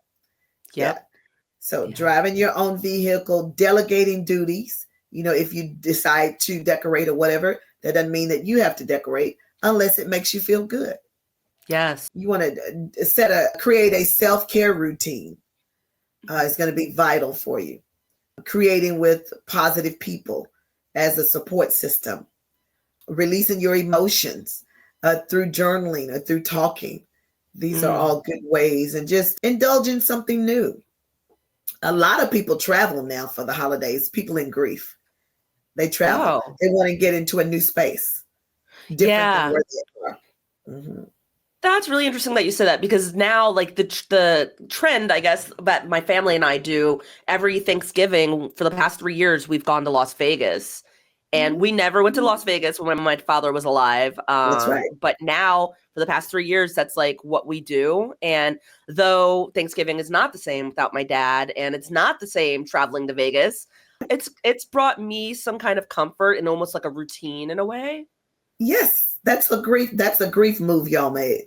So driving your own vehicle, delegating duties. You know, if you decide to decorate or whatever, that doesn't mean that you have to decorate unless it makes you feel good. Yes. You want to create a self-care routine. It's going to be vital for you. Creating with positive people as a support system. Releasing your emotions through journaling or through talking. These are all good ways. And just indulge in something new. A lot of people travel now for the holidays, people in grief. They travel. They want to get into a new space. Different than where they are. That's really interesting that you said that, because now, like, the trend, I guess, that my family and I do every Thanksgiving for the past 3 years, we've gone to Las Vegas. And we never went to Las Vegas when my father was alive. That's right. But now, for the past 3 years, that's like what we do. And though Thanksgiving is not the same without my dad, and it's not the same traveling to Vegas, it's brought me some kind of comfort and almost like a routine in a way. Yes, that's a grief move y'all made.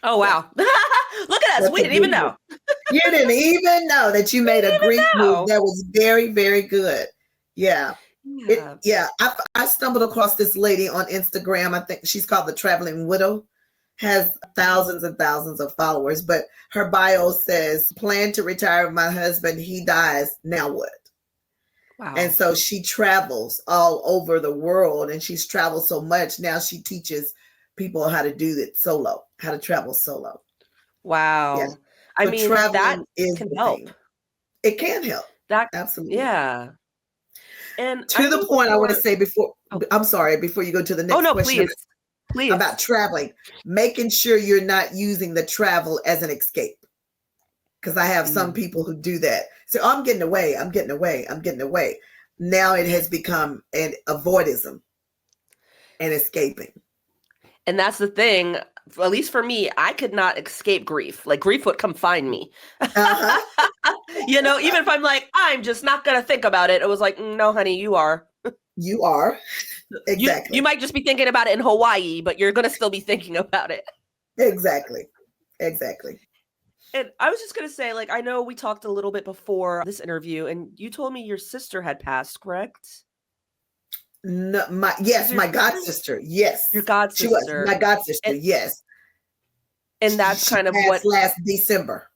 Oh wow! Look at us. We didn't even know. You didn't even know that you made a grief move. That was very, very good. Yeah. I stumbled across this lady on Instagram. I think she's called the Traveling Widow, has thousands and thousands of followers, but her bio says, plan to retire with my husband. He dies. Now what? Wow. And so she travels all over the world, and she's traveled so much. Now she teaches people how to do it solo, how to travel solo. Wow. Yeah. I mean, that can help. It can help. That absolutely. Yeah. And to the point, I want to say before you go to the next question. Please. About traveling, making sure you're not using the travel as an escape. Because I have some people who do that. So I'm getting away. Now it has become an avoidism and escaping. And that's the thing. At least for me, I could not escape grief. Like grief would come find me. Uh-huh. Even if I'm like, I'm just not going to think about it. It was like, no, honey, you are. You are. Exactly. You might just be thinking about it in Hawaii, but you're going to still be thinking about it. Exactly. And I was just going to say, like, I know we talked a little bit before this interview, and you told me your sister had passed, correct? No, my god sister. Yes. Your god sister. She was my god sister. Yes. And that's kind of what last December.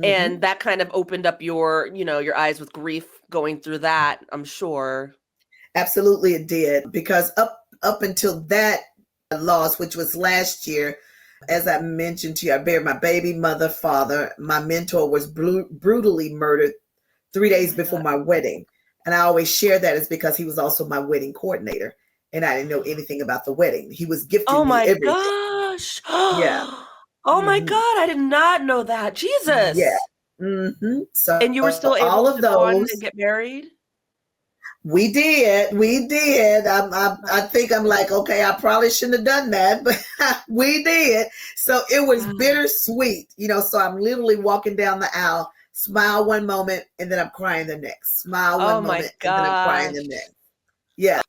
And that kind of opened up your eyes with grief going through that, I'm sure. Absolutely it did, because up until that loss, which was last year, as I mentioned to you, I buried my baby mother, father. My mentor was brutally murdered 3 days before my wedding. And I always share that is because he was also my wedding coordinator, and I didn't know anything about the wedding. He was gifting me everything. Gosh. Yeah. Oh my God, I did not know that. Jesus. Yeah. Mm-hmm. So, and you were still able to go on and get married? We did. I think I'm like, okay, I probably shouldn't have done that, but we did. So it was bittersweet, so I'm literally walking down the aisle, smile one moment, and then I'm crying the next. Smile one moment, and then I'm crying the next. Yeah.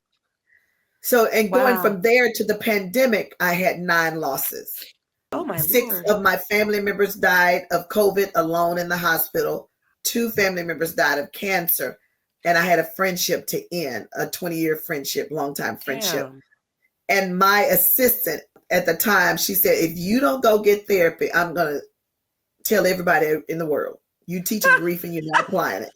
So, and going from there to the pandemic, I had 9 losses. Oh my 6 Lord. of my family members died of COVID alone in the hospital. 2 family members died of cancer. And I had a friendship to end, a 20-year friendship, longtime friendship. Damn. And my assistant at the time, she said, if you don't go get therapy, I'm going to tell everybody in the world, you teaching grief and you're not applying it.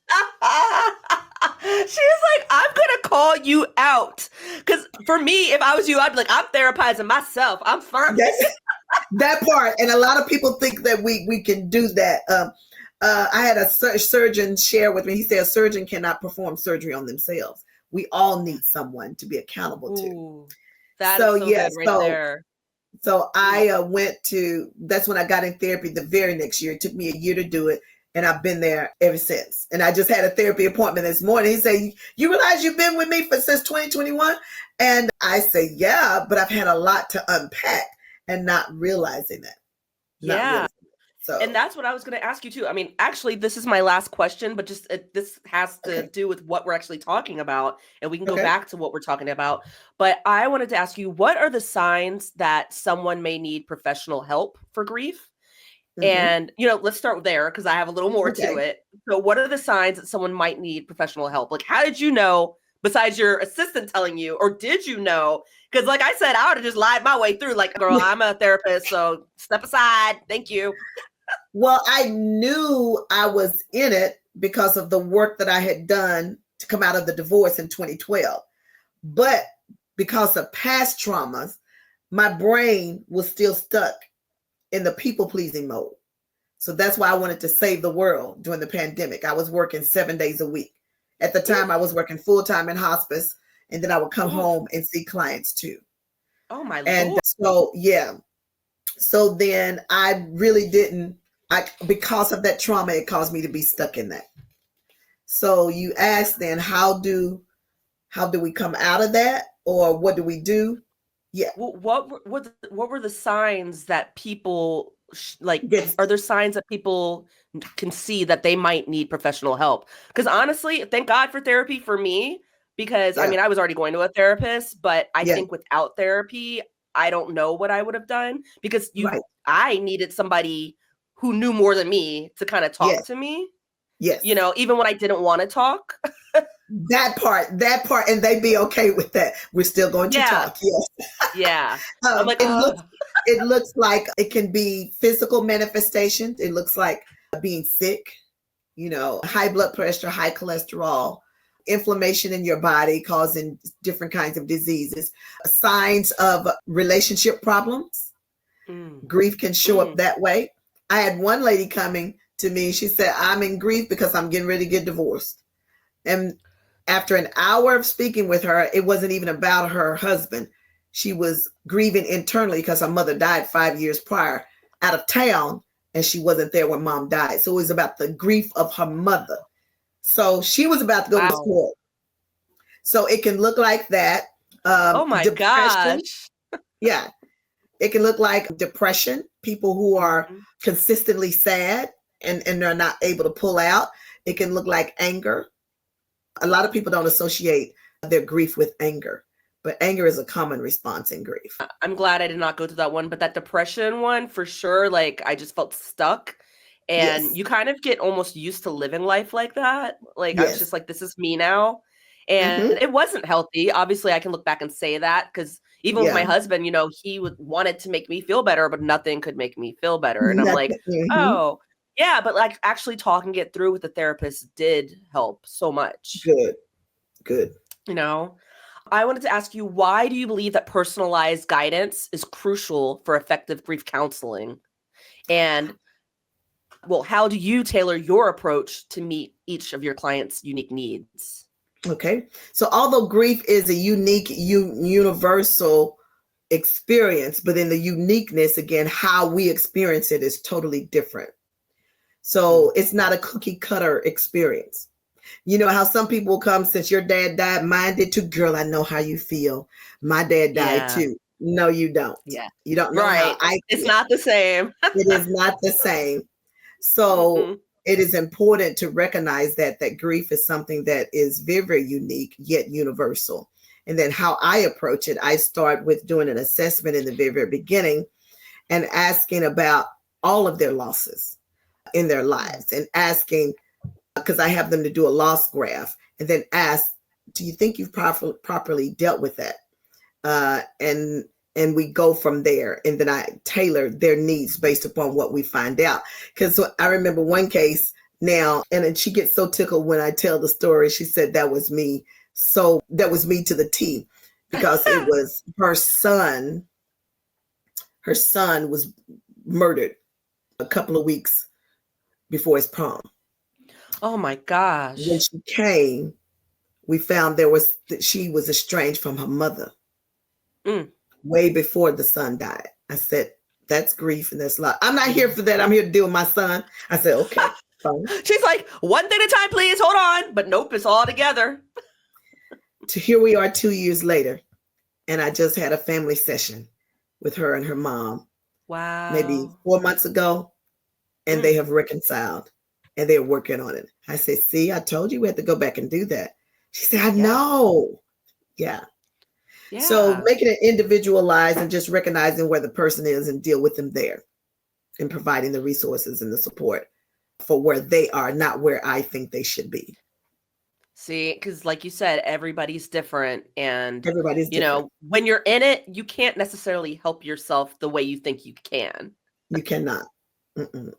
She was like, I'm going to call you out. Because for me, if I was you, I'd be like, I'm therapizing myself. I'm fine. That part. And a lot of people think that we can do that. I had a surgeon share with me. He said a surgeon cannot perform surgery on themselves. We all need someone to be accountable to. Ooh, that's so good right there. So I that's when I got in therapy the very next year. It took me a year to do it. And I've been there ever since. And I just had a therapy appointment this morning. He said, you realize you've been with me since 2021? And I say, yeah, but I've had a lot to unpack and not realizing that. And that's what I was going to ask you too. I mean, actually, this is my last question, but just this has to do with what we're actually talking about, and we can go back to what we're talking about. But I wanted to ask you, what are the signs that someone may need professional help for grief? And, let's start there because I have a little more to it. So what are the signs that someone might need professional help? Like, how did you know, besides your assistant telling you, or did you know? Because like I said, I would have just lied my way through like, girl, I'm a therapist, so step aside. Thank you. Well, I knew I was in it because of the work that I had done to come out of the divorce in 2012. But because of past traumas, my brain was still stuck in the people-pleasing mode. So that's why I wanted to save the world during the pandemic. I was working 7 days a week. At the time, I was working full-time in hospice, and then I would come home and see clients too. Oh, my Lord. And so, So then I really because of that trauma, it caused me to be stuck in that. So you ask then, how do How do we come out of that, or what do we do? Yeah. What were the signs that people like? Yes. Are there signs that people can see that they might need professional help? Because honestly, thank God for therapy for me. Because I Yeah. mean, I was already going to a therapist, but I Yeah. think without therapy, I don't know what I would have done. Because Right. I needed somebody who knew more than me to kind of talk Yes. to me. Yes. You know, even when I didn't want to talk. That part, and they be okay with that. We're still going to Yeah, talk. Yes. yeah. I'm like, It looks like it can be physical manifestations. It looks like being sick, high blood pressure, high cholesterol, inflammation in your body causing different kinds of diseases, signs of relationship problems. Grief can show up that way. I had one lady coming to me. She said, I'm in grief because I'm getting ready to get divorced. And after an hour of speaking with her, it wasn't even about her husband. She was grieving internally because her mother died 5 years prior out of town, and she wasn't there when mom died. So it was about the grief of her mother. So she was about to go to school. So it can look like that. Oh my Depression. gosh. Yeah. It can look like depression, people who are consistently sad and they're not able to pull out. It can look like anger. A lot of people don't associate their grief with anger, but anger is a common response in grief. I'm glad I did not go through that one, but that depression one for sure, like I just felt stuck. And you kind of get almost used to living life like that. Like I was just like, this is me now. And it wasn't healthy. Obviously, I can look back and say that because even with my husband, he wanted to make me feel better, but nothing could make me feel better. And I'm like, oh, yeah, but like actually talking it through with the therapist did help so much. Good. I wanted to ask you, why do you believe that personalized guidance is crucial for effective grief counseling? And well, how do you tailor your approach to meet each of your clients' unique needs? Okay. So although grief is a unique, universal experience, but in the uniqueness, again, how we experience it is totally different. So it's not a cookie cutter experience. You know how some people come, since your dad died, mine did too. Girl, I know how you feel. My dad died too. No, you don't. Yeah. You don't know how I feel. It's not the same. It is not the same. So it is important to recognize that grief is something that is very, very unique, yet universal. And then how I approach it, I start with doing an assessment in the very, very beginning and asking about all of their losses in their lives and asking, because I have them to do a loss graph, and then ask, do you think you've properly dealt with that? And we go from there. And then I tailor their needs based upon what we find out. Because I remember one case now, and then she gets so tickled when I tell the story. She said, that was me. So that was me to the T, because it was her son. Her son was murdered a couple of weeks before his prom. Oh my gosh. When she came, we found she was estranged from her mother way before the son died. I said, that's grief and that's love. I'm not here for that. I'm here to deal with my son. I said, okay. Fine. She's like, one thing at a time, please. Hold on. But nope, it's all together. Here we are 2 years later. And I just had a family session with her and her mom. Wow. Maybe 4 months ago. And they have reconciled. And they're working on it. I said, see, I told you we had to go back and do that. She said, I know. Yeah. So making it individualized and just recognizing where the person is and deal with them there and providing the resources and the support for where they are, not where I think they should be. See, because like you said, everybody's different. And, everybody's different. When you're in it, you can't necessarily help yourself the way you think you can. You cannot.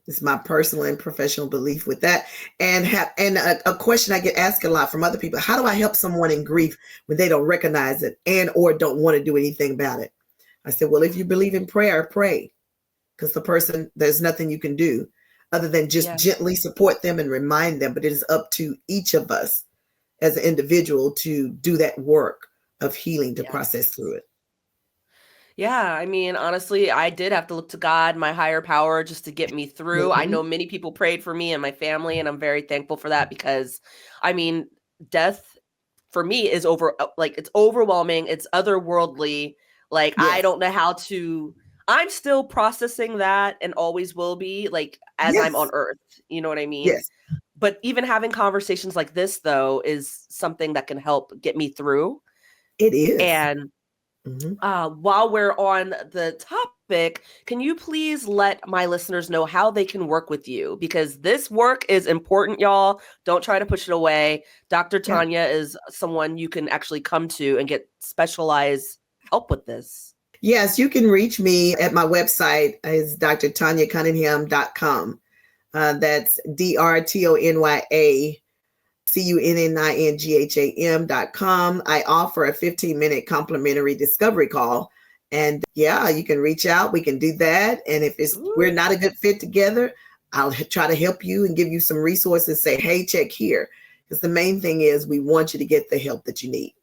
It's my personal and professional belief with that. And a question I get asked a lot from other people: how do I help someone in grief when they don't recognize it and or don't want to do anything about it? I said, well, if you believe in prayer, pray, because the person, there's nothing you can do other than just gently support them and remind them. But it is up to each of us as an individual to do that work of healing to process through it. Yeah, I mean, honestly, I did have to look to God, my higher power, just to get me through. I know many people prayed for me and my family, and I'm very thankful for that because, I mean, death for me is it's overwhelming. It's otherworldly. Like, Yes. I don't know how to, I'm still processing that and always will be, like, as I'm on earth. You know what I mean? Yes. But even having conversations like this, though, is something that can help get me through. It is. And while we're on the topic, can you please let my listeners know how they can work with you? Because this work is important, y'all. Don't try to push it away. Dr. Tonya is someone you can actually come to and get specialized help with this. Yes, you can reach me at my website is drtonyacunningham.com. That's DrTonyaCunningham.com. I offer a 15-minute complimentary discovery call. And you can reach out. We can do that. And if we're not a good fit together, I'll try to help you and give you some resources. Say, hey, check here. Because the main thing is we want you to get the help that you need.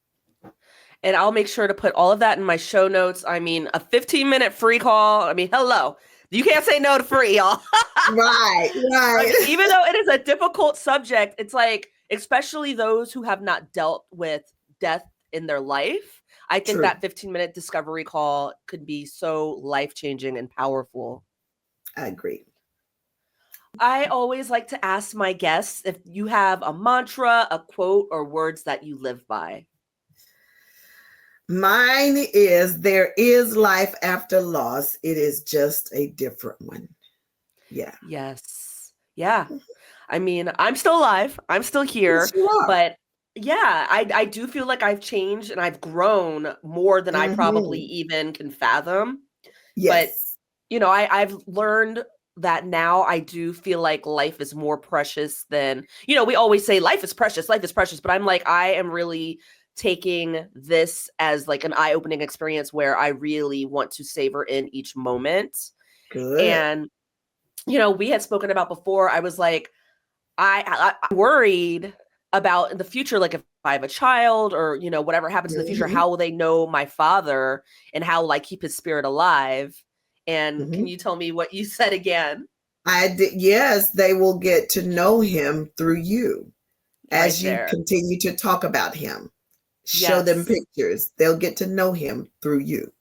And I'll make sure to put all of that in my show notes. I mean, a 15-minute free call. I mean, hello. You can't say no to free, y'all. Right. Even though it is a difficult subject, it's like, especially those who have not dealt with death in their life, I think that 15-minute discovery call could be so life-changing and powerful. I agree. I always like to ask my guests if you have a mantra, a quote, or words that you live by. Mine is, there is life after loss. It is just a different one. Yeah. Yes. Yeah. I mean, I'm still alive. I'm still here. Yes, you are. But yeah, I do feel like I've changed and I've grown more than I probably even can fathom. Yes. But, you know, I've learned that now I do feel like life is more precious than, you know, we always say life is precious. But I'm like, I am really taking this as like an eye-opening experience where I really want to savor in each moment. Good. And, you know, we had spoken about before, I was like, I'm worried about in the future, like if I have a child or, you know, whatever happens in the future, how will they know my father and how will I keep his spirit alive? And can you tell me what you said again? I did. Yes, they will get to know him through you as you continue to talk about him. Show them pictures. They'll get to know him through you.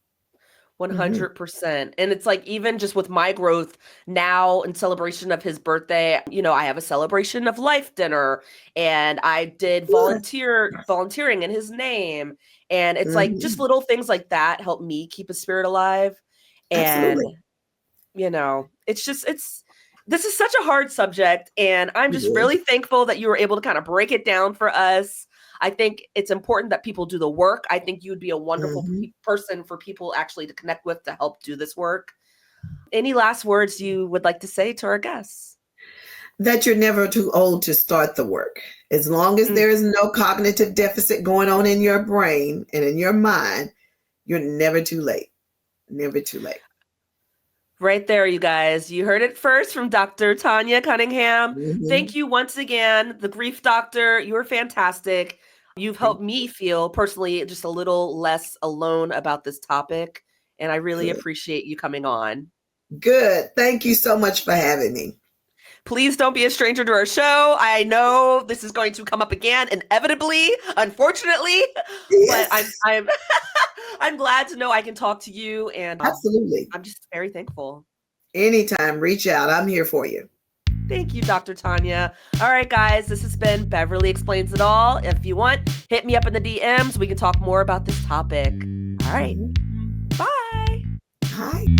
100%. And it's like, even just with my growth now in celebration of his birthday, you know, I have a celebration of life dinner and I did volunteering in his name. And it's like just little things like that help me keep his spirit alive. And, you know, this is such a hard subject. And I'm just really thankful that you were able to kind of break it down for us. I think it's important that people do the work. I think you would be a wonderful person for people actually to connect with to help do this work. Any last words you would like to say to our guests? That you're never too old to start the work. As long as there is no cognitive deficit going on in your brain and in your mind, you're never too late. Never too late. Right there, you guys. You heard it first from Dr. Tonya Cunningham. Thank you once again, the grief doctor. You're fantastic. You've helped me feel personally just a little less alone about this topic. And I really appreciate you coming on. Good. Thank you so much for having me. Please don't be a stranger to our show. I know this is going to come up again, inevitably, unfortunately. But I'm I'm glad to know I can talk to you, and absolutely, I'm just very thankful. Anytime, reach out. I'm here for you. Thank you, Dr. Tonya. All right, guys, this has been Beverly Explains It All. If you want, hit me up in the DMs. We can talk more about this topic. All right. Bye. Bye.